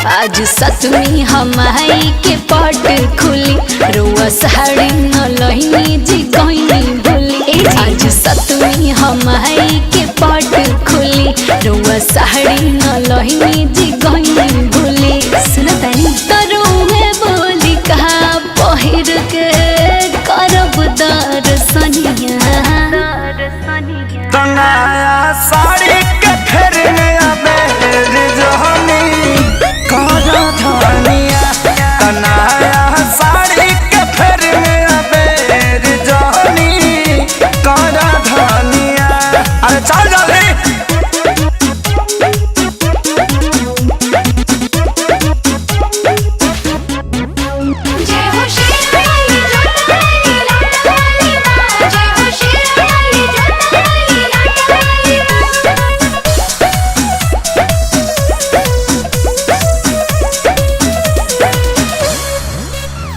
आज सतमी हमाई के पट खुली रुआ साड़ी न लहिनी जी गईनी भूली। आज सतमी हमाई के पट खुली रुआ साड़ी न लहिनी जी गईनी भूली। सुनतानी तरुए बोली कहा पहिर के करब दर्शनिया तनाया साड़ी के फेर में अबेर जहनी करा धनिया। तनाया साड़ी के फेर में अबेर जहनी करा धनिया। अरे चल जल्दी।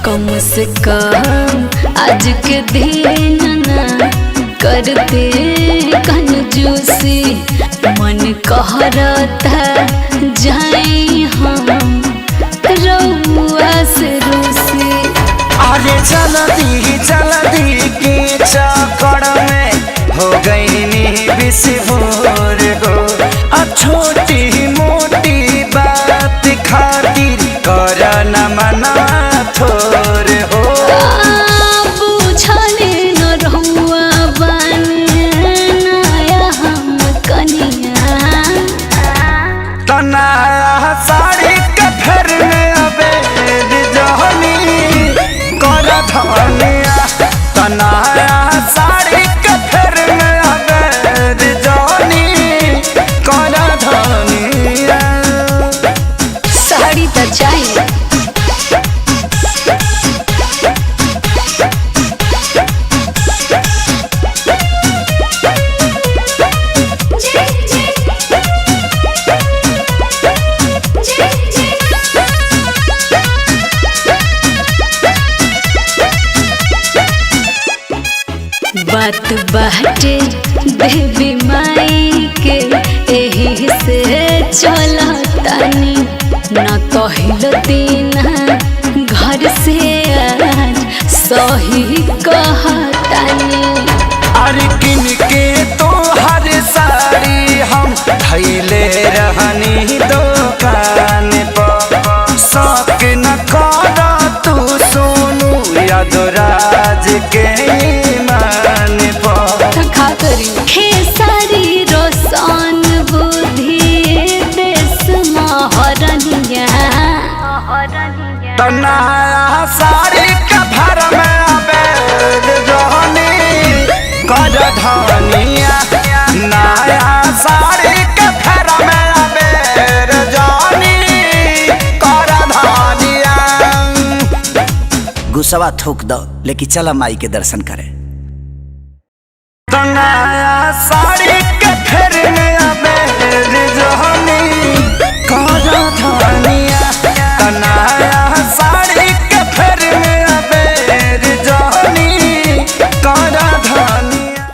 कम से कम आज के दिन ना करते कंजूसी मन कहरता जाई हम रउआ से रूसी। अरे चलती के चक्कर में हो गई नी बिस्फोर हो। छोटी मोटी बात खातिर कर न मना थोर हो। बुझले न रहुआ बनाया हम कनिया। तनाया साड़ी के फेर में अबेर जहनी कर धनिया। तनाया साड़ी के फेर में अबेर जहनी कर धनिया। साड़ी तो चाहिए। बात बाटे देवी माई के एही से चलतानी न कहलती ना घर से आज सही कहतानी। अरे किन के तो हर साड़ी हम धैले रहनी दुकान पर। शौक न कर तू सोनू यादराज के ईमान पर। खा करी हे सारी रोशन बुद्धि देश महरनिया। तनाया साड़ी के भर में अबेर जहनी कर धनिया। नया साड़ी के भर में अबेर जहनी कर धनिया। गुस्सा थूक दो लेकिन चला माई के दर्शन करे। तनाया साड़ी के फेर में